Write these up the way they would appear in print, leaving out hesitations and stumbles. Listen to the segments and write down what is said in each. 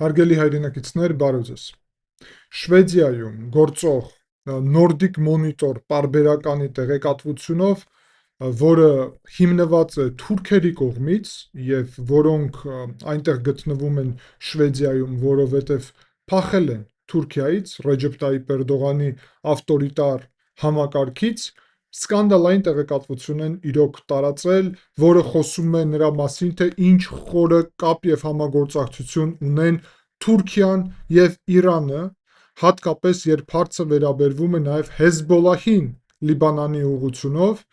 Հարգելի հայրենակիցներ, բարև ձեզ։ Շվեդիայում գործող Nordic Monitor պարբերականի տեղեկատվությունով, որը հիմնված է թուրքերի կողմից եւ որոնք այնտեղ գտնվում են Շվեդիայում, որովհետեւ փախել են Թուրքիայից, Ռեջեփ Տայիպ Էրդողանի ավտորիտար համակարգից, սկանդալային տեղեկատվություն են իրոք տարածել, որը խոսում է նրա մասին, թե ինչ խորը կապ եւ համագործակցություն ունեն Թուրքիան եւ Իրանը, հատկապես երբ հարցը վերաբերվում է նաեւ Հեզբոլահին Լիբանանի ուղղությունով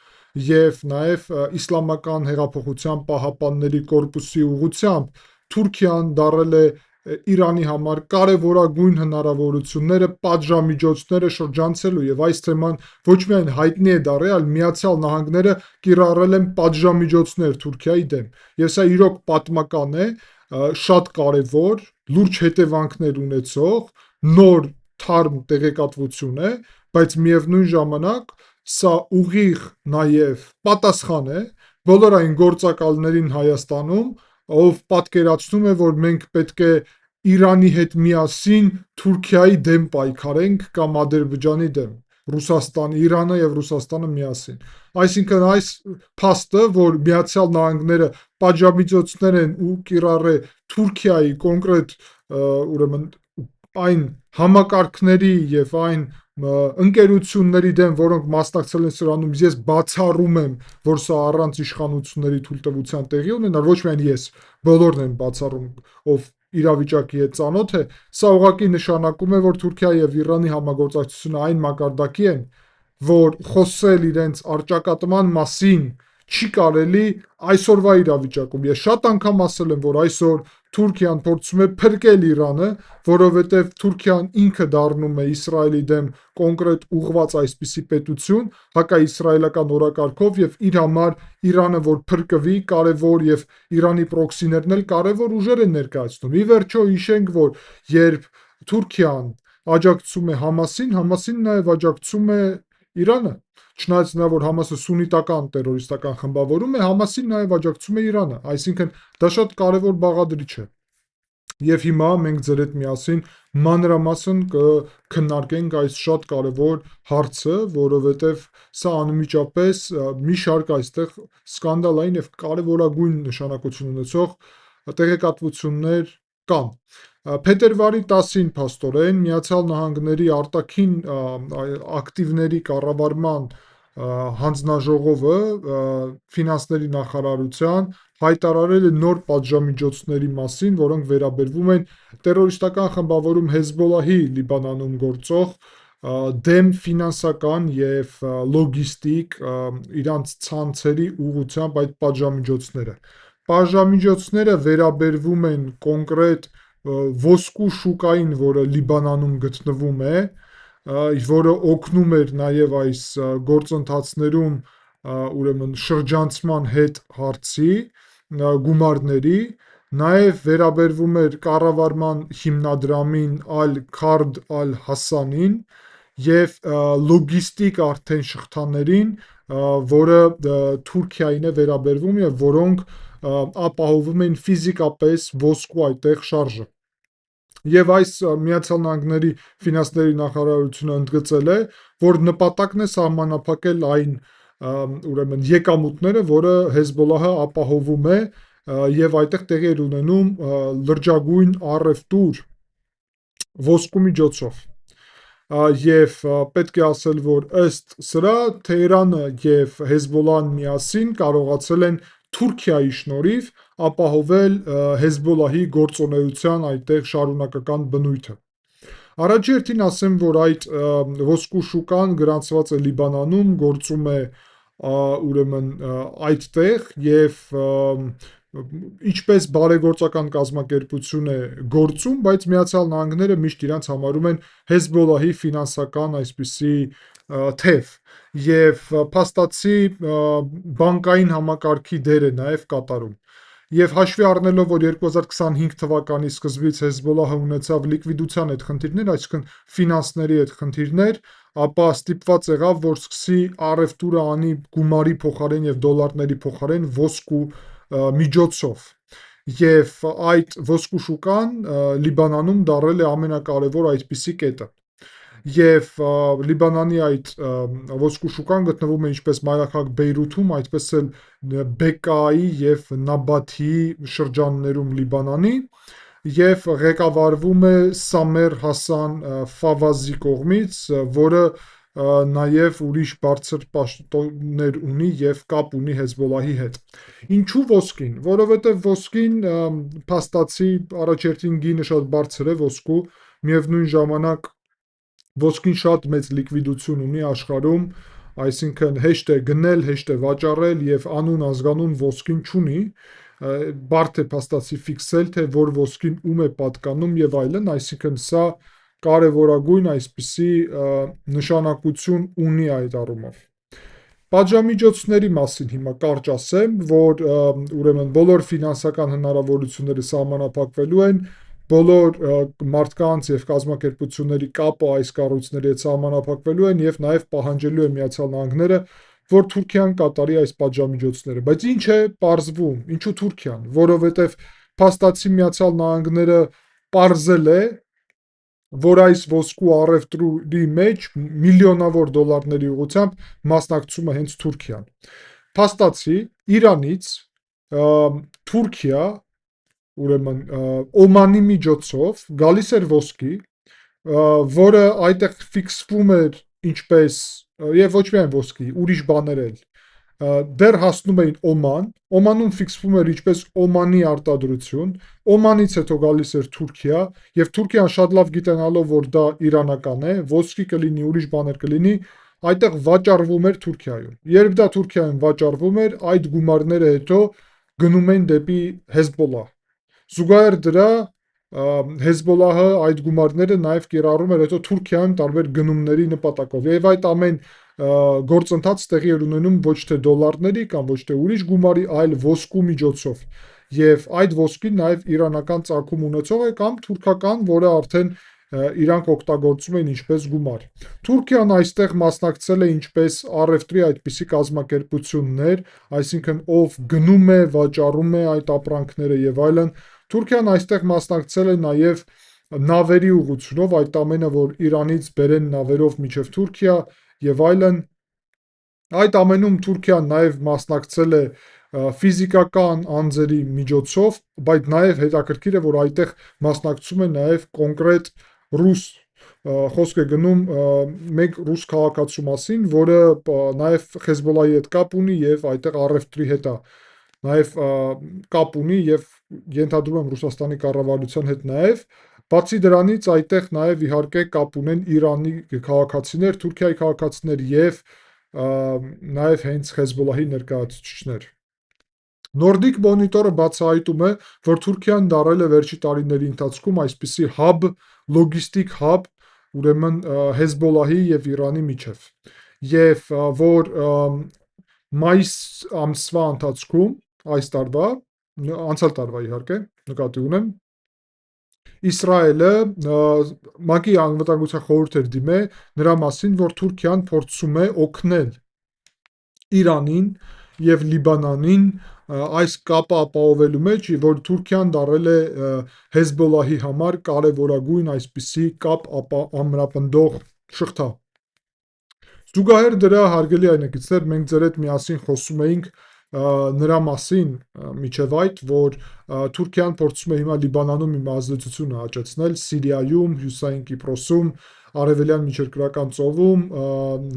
եւ նաեւ Իսլամական հեղափոխության պահապանների կորպուսի ուղղությամբ Թուրքիան դարել է Իրանի համար կարևորագույն հնարավորությունները, պատժամիջոցները շրջանցելու եւ այս թեման ոչ միայն հայտնի է դարձել, այլ Միացյալ Նահանգները կիրառել են պատժամիջոցներ Թուրքիայի դեմ։ Եվ սա իրոք պատմական է, շատ կարևոր, լուրջ հետևանքներ ունեցող, նոր թարմ տեղեկատվություն է, բայց միևնույն ժամանակ սա ուղիղ նաեւ պատասխան է բոլոր այն գործակալներին Հայաստանում, ով պատկերացնում է, որ մենք պետք է Իրանի հետ միասին Թուրքիայի դեմ պայքարենք կամ Ադրբեջանի դեմ, Իրանը եւ Ռուսաստանը միասին։ Այսինքն այս փաստը, որ Միացյալ Նահանգները պատժամիջոցներ են ու կիրառե Թուրքիայի կոնկրետ ուրեմն այն համակարգների եւ այն ընկերությունների դեմ, որոնք մասնակցել են սրանում, ես բացառում եմ, որ սա առանց իշխանությունների թույլտվության տեղի ունենա, ոչ միայն ես, բոլորն են բացառում, ով իրավիճակի հետ ծանոթ է, սա ուղղակի նշանակում է, որ Թուրքիայի եւ Իրանի համագործակցությունը այն մակարդակի են, որ խոսել իրենց առճակատման մասին չի կարելի այսօրվա իրավիճակում։ Ես շատ անգամ ասել եմ, որ այսօր Թուրքիան փորձում է փրկել Իրանը, որովհետև Թուրքիան ինքը դառնում է Իսրայելի դեմ կոնկրետ ուղղված այսպիսի պետություն, հակաիսրայելական օրակարգով եւ իր համար Իրանը որ փրկվի, կարևոր եւ Իրանի պրոքսիներն էլ կարևոր ուժեր են ներկայացնում։ Ի վերջո հիշենք, որ երբ Թուրքիան աջակցում է Համասին նաեւ աջակցում է Իրանը, չնայած նա որ Համասը սուննիտական տերորիստական խմբավորում է, Համասին նաեւ աջակցում է Իրանը, այսինքն դա շատ կարևոր բաղադրիչ է։ Եվ հիմա մենք ձեր հետ միասին մանրամասն կքննարկենք այս շատ կարևոր հարցը, որովհետև սա անմիջապես մի շարք այստեղ սկանդալային եւ կարևորագույն նշանակություն ունեցող տեղեկատվություններ կան։ Փետրվարի 10-ին փաստորեն Միացյալ Նահանգների արտաքին ակտիվների կառավարման հանձնաժողովը ֆինանսների նախարարության հայտարարել է նոր պատժամիջոցների մասին, որոնք վերաբերվում են տերորիստական խմբավորում Հեզբոլահի Լիբանանում գործող դեմ ֆինանսական եւ լոգիստիկ իրանց ցանցերի ուղղությամբ այդ պատժամիջոցները։ Պատժամիջոցները վերաբերվում են կոնկրետ ոսկու շուկային, որը Լիբանանում գտնվում է, որը օգնում էր նաեւ այս գործընթացներում ուրեմն շրջանցման հետ հարցի գումարների, նաեւ վերաբերվում էր կառավարման հիմնադրամին Al-Khard Al-Hassanին եւ լոգիստիկ արդեն շղթաներին, որը Թուրքիային է վերաբերվում եւ որոնք ապահովում են ֆիզիկապես ոսկու այդտեղ շարժը։ Եվ այս Միացյալ Նահանգների ֆինանսների նախարարությունը ընդգծել է, որ նպատակն է սահմանափակել այն ուրեմն եկամուտները, որը Հեզբոլահը ապահովում է եւ այդտեղ տեղի էր ունենում լրջագույն առևտուր ոսկու միջոցով։ Եվ պետք է ասել, որ ըստ սրա Թեհրանը եւ Հեզբոլահն միասին կարողացել են Թուրքիայի շնորհիվ ապահովել Հեզբոլահի գործունեության այդտեղ շարունակական բնույթը։ Առաջի հերթին ասեմ, որ այդ ոսկու շուկան գրանցված է Լիբանանում, գործում է ուրեմն այդտեղ եւ ինչպես բարեգործական կազմակերպություն է գործում, բայց Միացյալ Նահանգները միշտ իրանց համարում են Հեզբոլահի ֆինանսական այսպիսի թեվ եւ փաստացի բանկային համակարգի դեր է նաեւ կատարում։ Եվ հաշվի առնելով, որ 2025 թվականի սկզբից Հեզբոլահը ունեցավ լիկվիդության հետ խնդիրներ, այսինքն ֆինանսների հետ խնդիրներ, ապա ստիպված եղավ, որ սկսի առևտուրը անի գումարի փոխարեն եւ դոլարների փոխարեն ոսկու միջոցով։ եւ այդ ոսկու շուկան Լիբանանում դարել է ամենակարևոր այդպիսի կետը։ Եվ Լիբանանի այդ ոսկու շուկան գտնվում է ինչպես մայրաքաղաք Բեյրութում, այդպես էլ Բեկայի եւ Նաբաթիի շրջաններում Լիբանանի, եւ ղեկավարվում է Սամեր Հասան Ֆավազի կողմից, որը նաև ուրիշ բարձր պաշտոններ ունի եւ կապ ունի Հեզբոլլահի հետ։ Ինչու ոսկին? Որովհետեւ ոսկին փաստացի առաջերտին գինը շատ բարձր է ոսկու, միևնույն ժամանակ ոսկին շատ մեծ լիկվիդություն ունի աշխարհում, այսինքն հեշտ է գնել, հեշտ է վաճառել եւ անուն ազգանուն ոսկին չունի, բարդ է փաստացի ֆիքսել, թե որ ոսկին ում է պատկանում եւ այլն, այսինքն սա կարևորագույն այսպիսի նշանակություն ունի այդ առումով։ Պատժամիջոցների մասին հիմա կարճ ասեմ, որ ուրեմն բոլոր ֆինանսական հնարավորությունները սահմանափակվելու են, բոլոր մարդկանց եւ կազմակերպությունների կապը այս կառույցների հետ սահմանափակվելու են եւ նաեւ պահանջելու է Միացյալ Նահանգները, որ Թուրքիան կատարի այս պատժամիջոցները։ Բայց ինչ է պարզվում, ինչու Թուրքիան, որովհետեւ փաստացի Միացյալ Նահանգները պարզել է, որ այս ոսկու առևտրի մեջ միլիոնավոր դոլարների ուղղությամբ մասնակցում է հենց Թուրքիան։ Փաստացի Իրանից Թուրքիա, ուրեմն Օմանի միջոցով գալիս էր ոսկի, որը այդտեղ ֆիքսվում էր ինչպես եւ ոչ միայն ոսկի, ուրիշ բաներ էլ դեռ հասնում էին Օման, Օմանում ֆիքսվում էր ինչպես Օմանի արտադրություն, Օմանից հետո գալիս էր Թուրքիա, եւ Թուրքիան շատ լավ գիտենալով, որ դա իրանական է, ոսկի կլինի, ուրիշ բաներ կլինի, այդտեղ վաճառվում էր Թուրքիայում։ Երբ դա Թուրքիայում վաճառվում էր, այդ գումարները հետո գնում էին դեպի Հեզբոլլահ։ Զուգահեռ դրա Հեզբոլլահը այդ գումարները նաև կիրառում էր հետո Թուրքիայում տարբեր գնումների նպատակով։ Եվ այդ ամեն գործընթաց տեղի էր ունենում ոչ թե դոլարների կամ ոչ թե ուրիշ գումարի, այլ ոսկու միջոցով։ Եվ այդ ոսկին նաև իրանական ծագում ունեցող է կամ թուրքական, որը արդեն իրանք օգտագործում են ինչպես գումար։ Թուրքիան այստեղ մասնակցել է ինչպես առևտրի այդպիսի կազմակերպություններ, այսինքն ով գնում է, վաճառում է այդ ապրանքները եւ այլն, Թուրքիան այստեղ մասնակցել է նաև նավերի ուղղությունով, այդ ամենը, որ Իրանից բերեն նավերով մինչև Թուրքիա եւ այլն, այդ ամենում Թուրքիան նաև մասնակցել է ֆիզիկական անձերի միջոցով, բայց նաև հետաքրքիր է, որ այդտեղ մասնակցում է նաև կոնկրետ ռուս խոսք է գնում մեկ ռուս քաղաքացու մասին, որը նաև Հեզբոլլահի հետ կապ ունի եւ այդտեղ առևտրի հետ է նաև կապ ունի եւ ենթադրում եմ Ռուսաստանի կառավարության հետ նաև։ Բացի դրանից այդտեղ նաև իհարկե կապ ունեն Իրանի քաղաքացիներ, Թուրքիայի քաղաքացիներ եւ նաև հենց Հեզբոլլահի ներկայացուցիչներ։ Nordic Monitor-ը բացահայտում է, որ Թուրքիան դարել է վերջի տարիների ընթացքում այսպիսի hub, լոգիստիկ hub, ուրեմն Հեզբոլլահի եւ Իրանի միջև։ Եվ որ մայիս ամսվա ընթացքում այս տարվա, անցյալ տարվա իհարկե, նկատի ունեմ, Իսրայելը ՄԱԿ-ի անվտանգության խորհուրդ էր դիմել նրա մասին, որ Թուրքիան փորձում է օգնել Իրանին եւ Լիբանանին այս կապը ապահովելու մեջ, որ Թուրքիան դարել է Հեզբոլլահի համար կարևորագույն այսպիսի կապ ամրապնդող շղթա։ Զուգահեռ դրա հարգելի այնագիտներ, մենք ձեր հետ միասին խոսում էինք նրա մասին միջև այդ, որ Թուրքիան փորձում է հիմա Լիբանանում իմ ազդեցությունը աճեցնել, Սիրիայում, Հյուսիսային Կիպրոսում, Արևելյան Միջերկրական ծովում,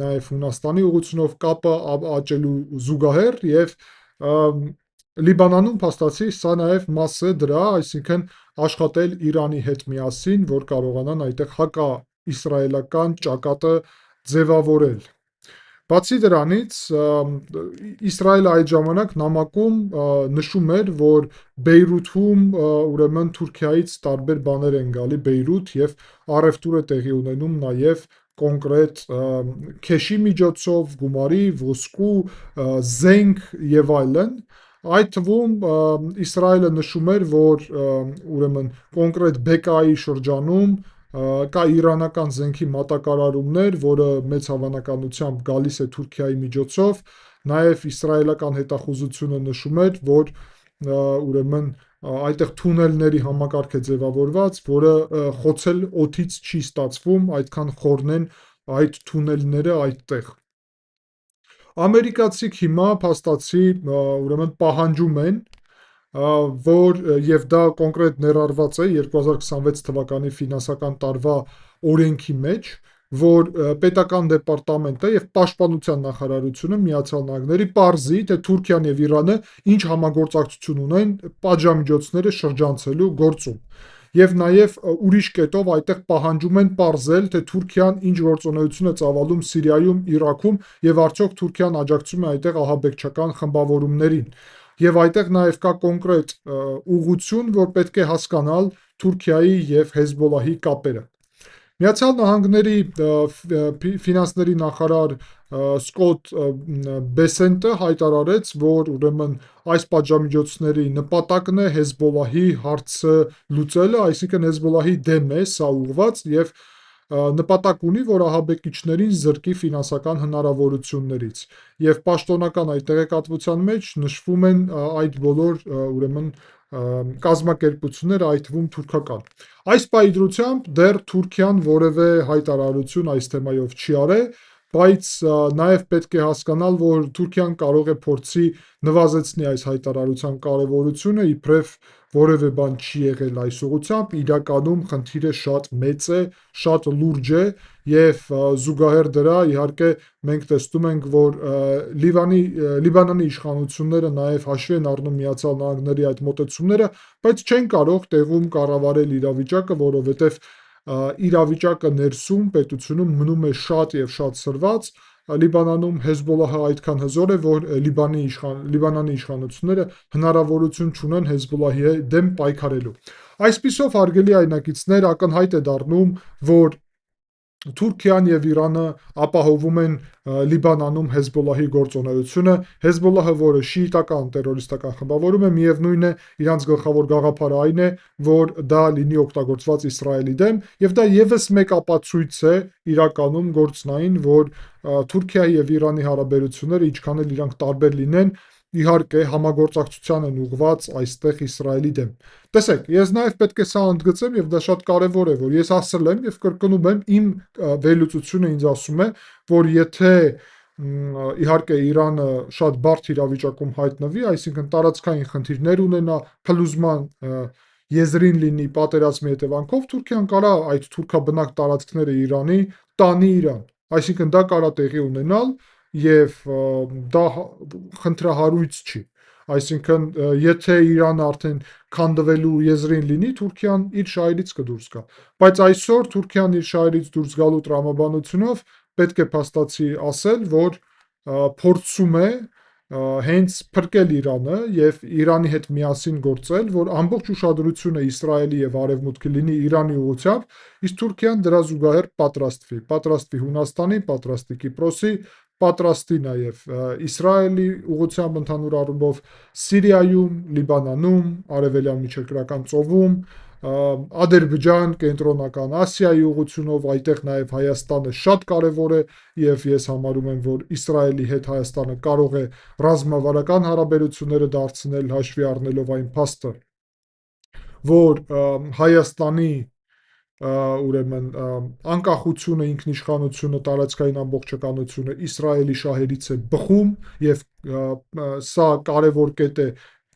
նաև Հունաստանի ուղղությունով կապը աճելու զուգահեռ եւ Լիբանանում փաստացի սա նաև մաս է դրա, այսինքն աշխատել Իրանի հետ միասին, որ կարողանան այդտեղ հակաիսրայելական ճակատը ձևավորել։ Բացի դրանից, Իսրայելը այդ ժամանակ նամակում նշում էր, որ Բեյրութում ուրեմն Թուրքիայից տարբեր բաներ են գալի Բեյրութ եւ առևտուր է տեղի ունենում նաեւ կոնկրետ քեշի միջոցով, գումարի, ոսկու, զենք եւ այլն։ Այդ թվում Իսրայելը նշում էր, որ ուրեմն կոնկրետ Բեկայի շրջանում կա իրանական զենքի մատակարարումներ, որը մեծ հավանականությամբ գալիս է Թուրքիայի միջոցով, նաև իսրայելական հետախուզությունը նշում էր, որ ուրեմն այդտեղ թունելների համակարգ է ձևավորված, որը խոցել օդից չի ստացվում, այդքան խորն են այդ թունելները այդտեղ։ Ամերիկացիք հիմա փաստացի ուրեմն պահանջում են, որ եւ դա կոնկրետ ներառված է 2026 թվականի ֆինանսական տարվա օրենքի մեջ, որ պետական դեպարտամենտը եւ պաշտպանության նախարարությունը Միացյալ Նահանգների պարզի, թե Թուրքիան եւ Իրանը ինչ համագործակցություն ունեն պատժամիջոցները շրջանցելու գործում։ Եվ նաև ուրիշ կետով այդտեղ պահանջում են պարզել, թե Թուրքիան ինչ գործունեություն է ծավալում Սիրիայում, Իրաքում եւ արդյոք Թուրքիան աջակցում է այդտեղ ահաբեկչական խմբավորումներին։ Եվ այդտեղ նաև կա կոնկրետ ուղղություն, որ պետք է հասկանալ Թուրքիայի եւ Հեզբոլլահի կապերը։ Միացյալ Նահանգների ֆինանսների նախարար Սկոտ Բեսենտը հայտարարեց, որ ուրեմն այս պատժամիջոցների նպատակն է Հեզբոլլահի հարցը լուծելը, այսինքն Հեզբոլլահի դեմ է սա ուղղված եւ նպատակ ունի, որ ահաբեկիչներին զրկի ֆինանսական հնարավորություններից։ Եվ պաշտոնական այդ տեղեկատվության մեջ նշվում են այդ բոլոր ուրեմն կազմակերպությունները, այդ թվում թուրքական։ Այս պայծրությամբ դեռ Թուրքիան որևէ հայտարարություն այս թեմայով չի արել, բայց նաև պետք է հասկանալ, որ Թուրքիան կարող է փորձի նվազեցնի այս հայտարարության կարևորությունը, իբրև որևէ բան չի եղել այս ուղղությամբ, իրականում խնդիրը շատ մեծ է, շատ լուրջ է եւ զուգահեռ դրա իհարկե մենք տեսնում ենք, որ Լիբանանի իշխանությունները նաև հաշվի են առնում Միացյալ Նահանգների այդ մոտեցումները, բայց չեն կարող տեղում կառավարել իրավիճակը, որովհետեւ իրավիճակը ներսում պետությունում մնում է շատ եւ շատ սրված։ Լիբանանում Հեզբոլլահը այդքան հզոր է, որ Լիբանանի իշխանությունները հնարավորություն չունեն Հեզբոլլահի դեմ պայքարելու։ Այսպիսով, հարգելի այնակիցներ, ակնհայտ է դառնում, որ Թուրքիան եւ Իրանը ապահովում են Լիբանանում Հեզբոլլահի գործունեությունը, Հեզբոլլահը, որը շիիտական տերորիստական խմբավորում է, միևնույն է, իրանց գլխավոր գաղափարը այն է, որ դա լինի օգտագործված Իսրայելի դեմ, եւ դա եւս մեկ ապացույց է իրականում գործնային, որ Թուրքիայի եւ Իրանի հարաբերությունները, ինչքան էլ իրանք տարբեր լինեն, իհարկե համագործակցության են ուղղված այստեղ Իսրայելի դեմ։ Տեսեք, ես նաև պետք է սա ընդգծեմ եւ դա շատ կարեւոր է, որ ես ասել եմ եւ կրկնում եմ, իմ վերլուծությունը ինձ ասում է, որ եթե իհարկե Իրանը շատ բարդ իրավիճակում հայտնվի, այսինքն տարածքային խնդիրներ ունենա, փլուզման եզրին լինի պատերազմի հետևանքով, Թուրքիան կարա այդ թուրքաբնակ տարածքները Իրանի տանի Իրան, այսինքն դա կարա տեղի ունենալ եւ դա խնդրահարույց չի։ Այսինքն, եթե Իրանը արդեն քանդվելու եզրին լինի, Թուրքիան իր շահերից կդուրս գա։ Բայց այսօր Թուրքիան իր շահերից դուրս գալու տրամաբանությունով պետք է փաստացի ասել, որ փորձում է հենց փրկել Իրանը եւ Իրանի հետ միասին գործել, որ ամբողջ ուշադրությունը Իսրայելի եւ Արևմուտքի լինի Իրանի ուղղությամբ, իսկ Թուրքիան դրա զուգահեռ պատրաստվի Հունաստանի, պատրաստվի Կիպրոսի, պատրաստի նաև Իսրայելի ուղղությամբ ընդհանուր առումով Սիրիայում, Լիբանանում, Արևելյան Միջերկրական ծովում, Ադրբեջան, Կենտրոնական Ասիայի ուղղությունով, այդտեղ նաև Հայաստանը շատ կարևոր է եւ ես համարում եմ, որ Իսրայելի հետ Հայաստանը կարող է ռազմավարական հարաբերությունները դարձնել հաշվի առնելով այն փաստը, որ Հայաստանի ուրեմն անկախությունը, ինքնիշխանությունը, տարածքային ամբողջականությունը Իսրայելի շահերից է բխում եւ սա կարևոր կետ է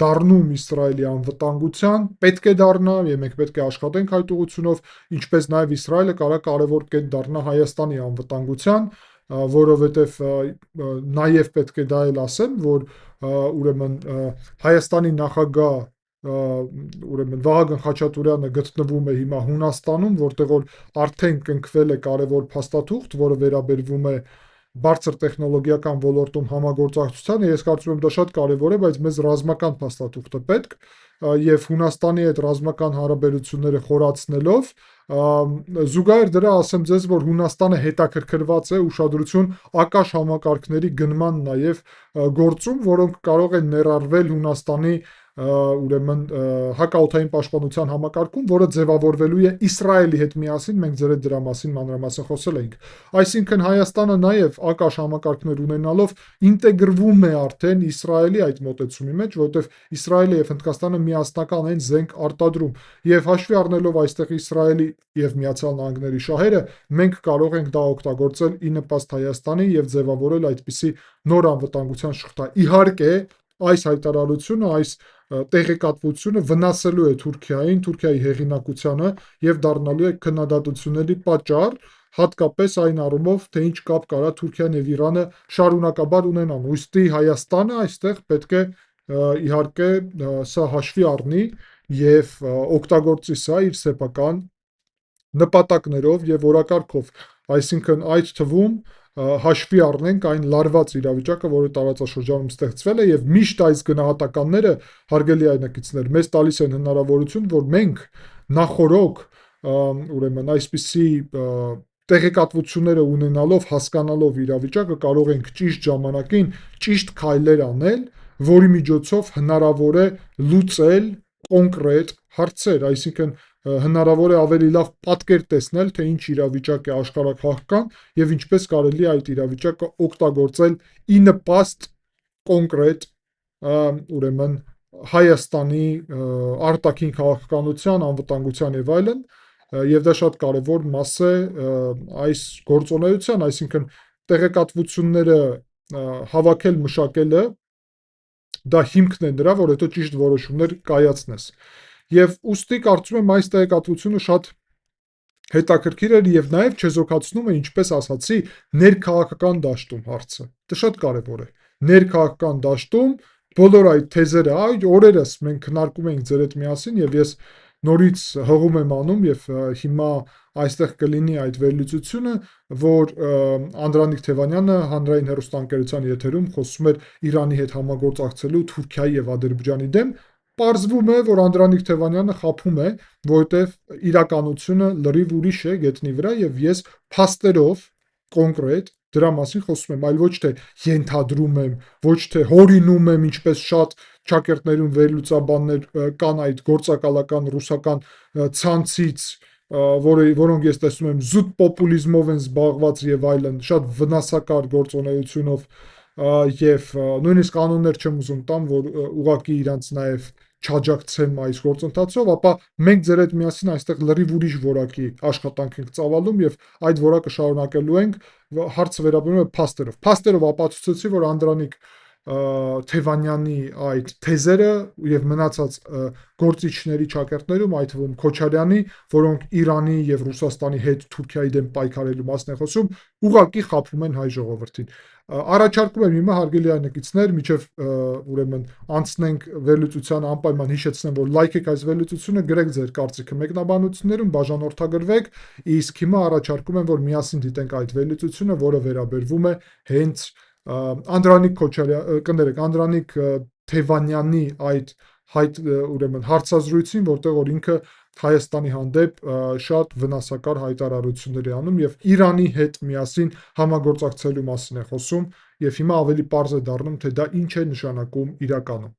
դառնում Իսրայելի անվտանգության, պետք է դառնա եւ մենք պետք է աշխատենք այդ ուղղությունով, ինչպես նաեւ Իսրայելը կարևոր կետ դառնա Հայաստանի անվտանգության, որովհետեւ նաեւ պետք է դա էլ ասեմ, որ ուրեմն Հայաստանի նախագահ ուրեմն Վահագն Խաչատուրյանը գտնվում է հիմա Հունաստանում, որտեղ որ արդեն կնքվել է կարևոր փաստաթուղթ, որը վերաբերվում է բարձր տեխնոլոգիական ոլորտում համագործակցությանը, ես կարծում եմ դա շատ կարևոր է, բայց մեզ ռազմական փաստաթուղթ է պետք եւ Հունաստանի հետ ռազմական հարաբերությունները խորացնելով զուգահեռ դրա ասեմ ձեզ, որ Հունաստանը հետաքրքրված է ուշադրություն ակաշ համակարգների գնման նաեւ գործում, որոնք կարող են ներառվել Հունաստանի ուրեմն հակաօդային պաշտպանության համակարգում, որը ձևավորվելու է Իսրայելի հետ միասին, մենք ձեր հետ դրա մասին մանրամասն խոսել էինք։ Այսինքն Հայաստանը նաև ակաշ համակարգներ ունենալով ինտեգրվում է արդեն Իսրայելի այդ մոտեցումի մեջ, որովհետև Իսրայելը եւ Հնդկաստանը միասնական են զենք արտադրում, եւ հաշվի առնելով այստեղ Իսրայելի եւ Միացյալ Նահանգների շահերը, մենք կարող ենք դա օգտագործել ի նպաստ Հայաստանի եւ ձևավորել այդպիսի նոր անվտանգության շղթա։ Իհարկե, այս հայտարարությունը, այս տեղեկատվությունը վնասելու է Թուրքիային, Թուրքիայի հեղինակությանը եւ դառնալու է քննադատությունների պատճառ, հատկապես այն առումով, թե ինչ կապ կարա Թուրքիան եւ Իրանը շարունակաբար ունենան։ Ուստի Հայաստանը այստեղ պետք է իհարկե սա հաշվի առնի եւ օգտագործի սա իր սեփական նպատակներով եւ օրակարգով, այսինքն այդ թվում հաշվի առնենք այն լարված իրավիճակը, որը տարածաշրջանում ստեղծվել է, եւ միշտ այս գնահատականները, հարգելի այնակիցներ, մեզ տալիս են հնարավորություն, որ մենք նախօրոք ուրեմն այսպիսի տեղեկատվությունները ունենալով, հասկանալով իրավիճակը, կարող ենք ճիշտ ժամանակին ճիշտ քայլեր անել, որի միջոցով հնարավոր է լուծել կոնկրետ հարցեր, այսինքն հնարավոր է ավելի լավ պատկեր տեսնել, թե ինչ իրավիճակ է աշխարհակահաղական եւ ինչպես կարելի է այդ իրավիճակը օգտագործել ի նպաստ կոնկրետ ուրեմն Հայաստանի արտաքին քաղաքականության, անվտանգության եւ այլն, եւ դա շատ կարեւոր մաս է այս գործունեության, այսինքն տեղեկատվությունները հավաքել, մշակելը դա հիմքն է նրա, որ հետո ճիշտ որոշումներ կայացնես։ Եվ ուստի կարծում եմ այս տեղեկատվությունը շատ հետաքրքիր էր եւ նաեւ չեզոքացնում է, ինչպես ասացի, ներքաղաքական դաշտում հարցը։ Դա շատ կարեւոր է։ Ներքաղաքական դաշտում բոլոր այդ թեզերը, այդ օրերս մենք քննարկում ենք ձեր հետ միասին եւ ես նորից հղում եմ անում եւ հիմա այստեղ կլինի այդ վերլուծությունը, որ Անդրանիկ Թևանյանը հանրային հեռուստաընկերության եթերում խոսում էր Իրանի հետ համագործակցելու Թուրքիայի եւ Ադրբեջանի դեմ, պարզվում է, որ Անդրանիկ Թևանյանը խաբում է, որովհետեւ իրականությունը լրիվ ուրիշ է գետնի վրա եւ ես փաստերով կոնկրետ դրա մասին խոսում եմ, այլ ոչ թե ենթադրում եմ, ոչ թե հորինում եմ, ինչպես շատ ճակերտներում վերլուծաբաններ կան այդ գործակալական ռուսական ցանցից, որոնք ես տեսնում եմ զուտ պոպուլիզմով են զբաղված եւ այլն, շատ վնասակար գործունեությունով եւ նույնիսկ կանոններ չեմ ուզում տամ, որ ուղղակի իրանց նաեւ չաջակցեմ այս գործընթացով, ապա մենք ձեր հետ միասին այստեղ լրիվ ուրիշ որակի աշխատանք ենք ծավալում եւ այդ որակը շարունակելու ենք, հարցը վերաբերում է փաստերով։ Փաստերով ապացուցեցի, որ Անդրանիկ Թևանյանի այդ թեզերը եւ մնացած գործիչների ճակերտներում, այդ թվում Քոչարյանի, որոնք Իրանի եւ Ռուսաստանի հետ Թուրքիայի դեմ պայքարելու մասն է խոսում, ուղղակի խաբում են հայ ժողովրդին։ Առաջարկում եմ հիմա հարգելի այնակիցներ, միջև ուրեմն անցնենք վերլուծության, անպայման հիշեցնեմ, որ լայքեք այս վերլուծությունը, գրեք ձեր կարծիքը մեկնաբանություններում, բաժանորդագրվեք, իսկ հիմա առաջարկում եմ, որ միասին դիտենք այդ վերլուծությունը, որը վերաբերվում է հենց Անդրանիկ Թևանյանի այդ ուրեմն հարցազրույցին, որտեղ որ ինքը Հայաստանի հանդեպ շատ վնասակար հայտարարություններ է անում եւ Իրանի հետ միասին համագործակցելու մասին է խոսում եւ հիմա ավելի պարզ է դառնում, թե դա ինչ է նշանակում իրականում։